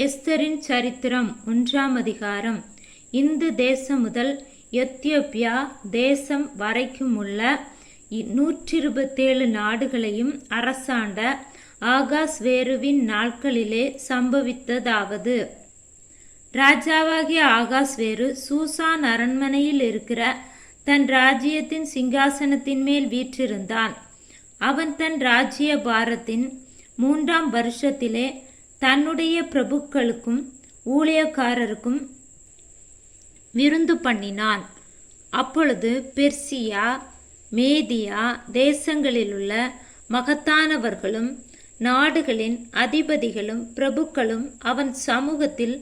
எஸ்தரின் சரித்திரம் 1ஆம் அதிகாரம். இந்து தேசம் முதல் எத்தியோப்பியா தேசம் வரைக்கும் உள்ள 127 நாடுகளையும் அரசாண்ட ஆகாஸ்வேருவின் நாட்களிலே சம்பவித்ததாவது: ராஜாவாகிய ஆகாஸ்வேரு சூசான் அரண்மனையில் இருக்கிற தன் ராஜ்யத்தின் சிங்காசனத்தின் மேல் வீற்றிருந்தான். அவன் தன் ராஜ்ய பாரத்தின் 3ஆம் வருஷத்திலே தன்னுடைய பிரபுக்களுக்கும் ஊழியக்காரருக்கும் விருந்து பண்ணினான். அப்பொழுது பெர்சியா மேதியா தேசங்களிலுள்ள மகத்தானவர்களும் நாடுகளின் அதிபதிகளும் பிரபுக்களும் அவன் சமூகத்தில்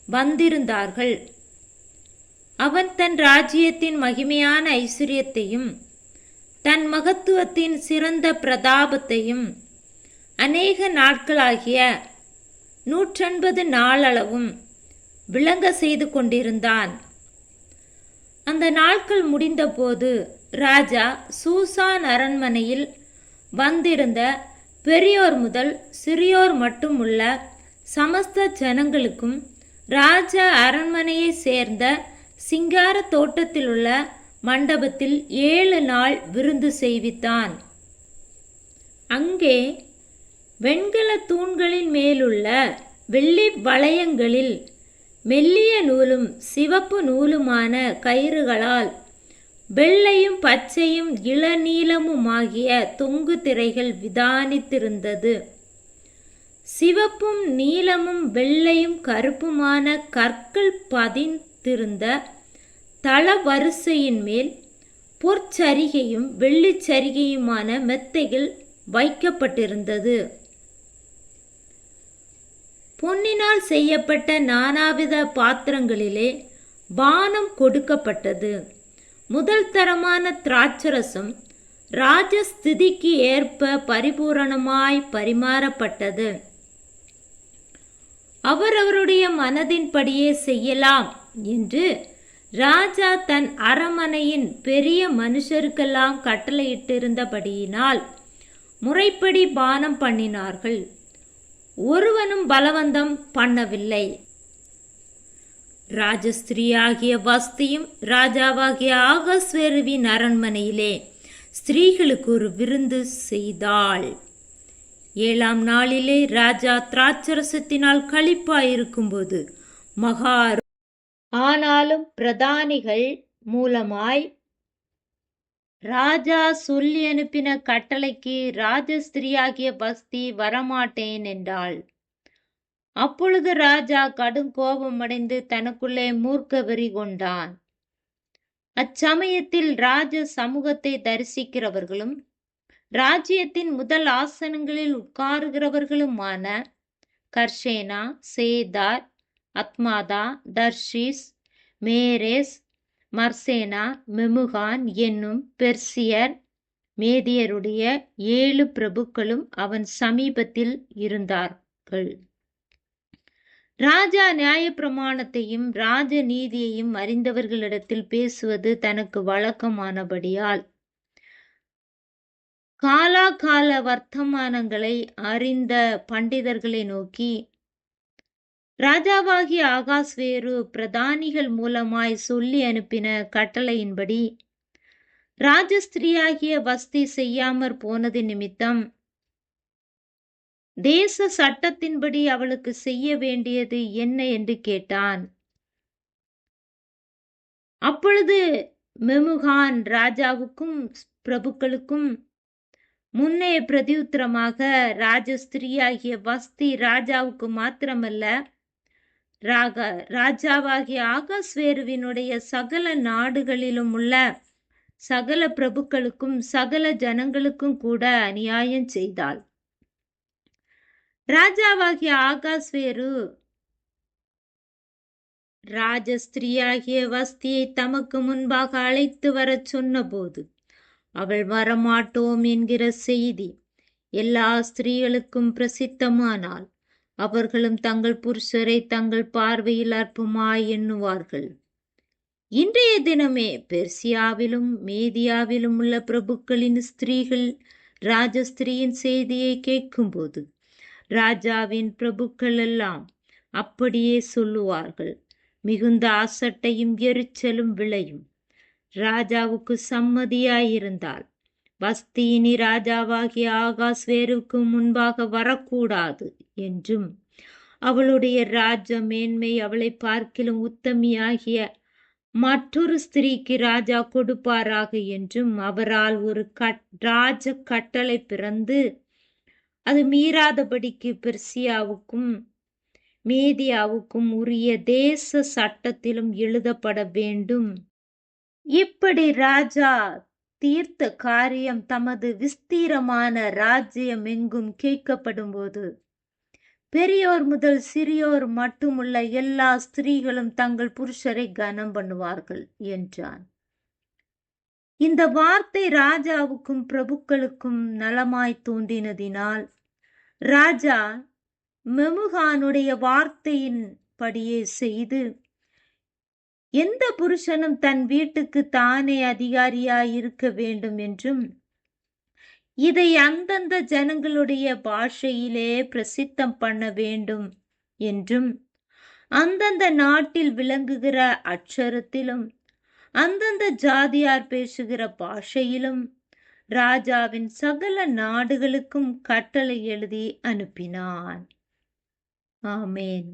வந்திருந்தார்கள். அவன் தன் ராஜ்யத்தின் மகிமையான ஐஸ்வர்யத்தையும் தன் மகத்துவத்தின் சிறந்த பிரதாபத்தையும் அநேக நாட்களாகிய 180 நாளளவும் விளங்க செய்து கொண்டிருந்தான். அந்த நாட்கள் முடிந்தபோது ராஜா சூசான் அரண்மனையில் வந்திருந்த பெரியோர் முதல் சிறியோர் மட்டும் உள்ள சமஸ்த ஜனங்களுக்கும் ராஜா அரண்மனையை சேர்ந்த சிங்கார தோட்டத்தில் உள்ள மண்டபத்தில் 7 நாள் விருந்து செய்வித்தான். அங்கே வெண்கல தூண்களின் மேலுள்ள வெள்ளி வளையங்களில் மெல்லிய நூலும் சிவப்பு நூலுமான கயிறுகளால் வெள்ளையும் பச்சையும் இளநீலமுமாகிய தொங்கு திரைகள் விதானித்திருந்தது. சிவப்பும் நீலமும் வெள்ளையும் கருப்புமான கற்கள் பதிந்திருந்த தள வரிசையின் மேல் பொற்சரிகையும் வெள்ளிச்சரிகையுமான மெத்தைகள் வைக்கப்பட்டிருந்தது. பொன்னினால் செய்யப்பட்ட நானாவித பாத்திரங்களிலே பானம் கொடுக்கப்பட்டது. முதல் தரமான திராட்சரசம் ராஜஸ்திதிக்கு ஏற்ப பரிபூரணமாய் பரிமாறப்பட்டது. அவரவருடைய மனதின்படியே செய்யலாம் என்று ராஜா தன் அரண்மனையின் பெரிய மனுஷருக்கெல்லாம் கட்டளையிட்டிருந்தபடியினால் முறைப்படி பானம் பண்ணினார்கள். ஒருவனும் பலவந்தம் பண்ணவில்லை. ராஜஸ்திரீயாகிய வஸ்தியும் ராஜாவாகிய ஆகாஸ்வேருவின் அரண்மனையிலே ஸ்திரீகளுக்கு ஒரு விருந்து செய்தாள். 7ஆம் நாளிலே ராஜா திராட்சரசத்தினால் களிப்பாயிருக்கும்போது மகா ஆனாலும் பிரதானிகள் மூலமாய் ராஜா சொல்லி அனுப்பின கட்டளைக்கு ராஜஸ்திரியாகிய வஸ்தி வரமாட்டேன் என்றாள். அப்பொழுது ராஜா கடும் கோபமடைந்து தனக்குள்ளே மூர்க்க வெறி கொண்டான். அச்சமயத்தில் ராஜ சமூகத்தை தரிசிக்கிறவர்களும் ராஜ்யத்தின் முதல் ஆசனங்களில் உட்காருகிறவர்களுமான கர்ஷேனா, சேதார், அத்மாதா, தர்ஷீஸ், மேரேஸ், மர்சேனா, மெமுகான் என்னும் பெர்சியர் மேதியருடைய 7 பிரபுக்களும் அவன் சமீபத்தில் இருந்தார்கள். ராஜா நியாயப்பிரமாணத்தையும் ராஜ நீதியையும் அறிந்தவர்களிடத்தில் பேசுவது தனக்கு வழக்கமானபடியால் காலாகால வர்த்தமானங்களை அறிந்த பண்டிதர்களை நோக்கி, ராஜாவாகிய ஆகாஸ்வேரு பிரதானிகள் மூலமாய் சொல்லி அனுப்பின கட்டளையின்படி ராஜஸ்திரியாகிய வஸ்தி செய்யாமற் போனது நிமித்தம் தேச சட்டத்தின்படி அவளுக்கு செய்ய வேண்டியது என்ன என்று கேட்டான். அப்பொழுது மெமுகான் ராஜாவுக்கும் பிரபுக்களுக்கும் முன்னே பிரதியுத்தரமாக, ராஜஸ்திரியாகிய வஸ்தி ராஜாவுக்கு மாத்திரமல்ல, ராஜாவாகிய ஆகாஸ்வேருவினுடைய சகல நாடுகளிலும் உள்ள சகல பிரபுக்களுக்கும் சகல ஜனங்களுக்கும் கூட அநியாயம் செய்தாள். ராஜாவாகிய ஆகாஸ்வேரு ராஜஸ்திரியாகிய வஸ்தியை தமக்கு முன்பாக அழைத்து வரச் சொன்னபோது அவள் வரமாட்டோம் என்கிற செய்தி எல்லா ஸ்திரீகளுக்கும் பிரசித்தமானால் அவர்களும் தங்கள் புருஷரை தங்கள் பார்வையில் அற்பமாய் எண்ணுவார்கள். இன்றைய தினமே பெர்சியாவிலும் மேதியாவிலும் உள்ள பிரபுக்களின் ஸ்திரீகள் ராஜஸ்திரியின் செய்தியை கேட்கும்போது ராஜாவின் பிரபுக்கள் எல்லாம் அப்படியே சொல்லுவார்கள். மிகுந்த அசட்டையும் எரிச்சலும் விளையும். ராஜாவுக்கு சம்மதியாயிருந்தாள். வஸ்தி இனி ராஜாவாகிய ஆகாஸ்வேருக்கு முன்பாக வரக்கூடாது என்றும், அவளுடைய ராஜ மேன்மை அவளை பார்க்கிலும் உத்தமியாகிய மற்றொரு ஸ்திரீக்கு ராஜா கொடுப்பாராக என்றும் அவரால் ஒரு ராஜ கட்டளை பிறந்து அது மீறாதபடிக்கு பெர்சியாவுக்கும் மேதியாவுக்கும் உரிய தேச சட்டத்திலும் எழுதப்பட வேண்டும். இப்படி ராஜா தீர்த்த காரியம் தமது விஸ்தீரமான ராஜ்யம் எங்கும் கேட்கப்படும்போது பெரியோர் முதல் சிறியோர் மட்டுமுள்ள எல்லா ஸ்திரீகளும் தங்கள் புருஷரை கனம் பண்ணுவார்கள் என்றான். இந்த வார்த்தை ராஜாவுக்கும் பிரபுக்களுக்கும் நலமாய் தோன்றினதினால் ராஜா மெமுகானுடைய வார்த்தையின் படியே செய்து, எந்த புருஷனும் தன் வீட்டுக்கு தானே அதிகாரியாய் இருக்க வேண்டும் என்றும், இதை அந்தந்த ஜனங்களுடைய பாஷையிலே பிரசித்தம் பண்ண வேண்டும் என்றும், அந்தந்த நாட்டில் விளங்குகிற அட்சரத்திலும் அந்தந்த ஜாதியார் பேசுகிற பாஷையிலும் ராஜாவின் சகல நாடுகளுக்கும் கட்டளை எழுதி அனுப்பினான். ஆமேன்.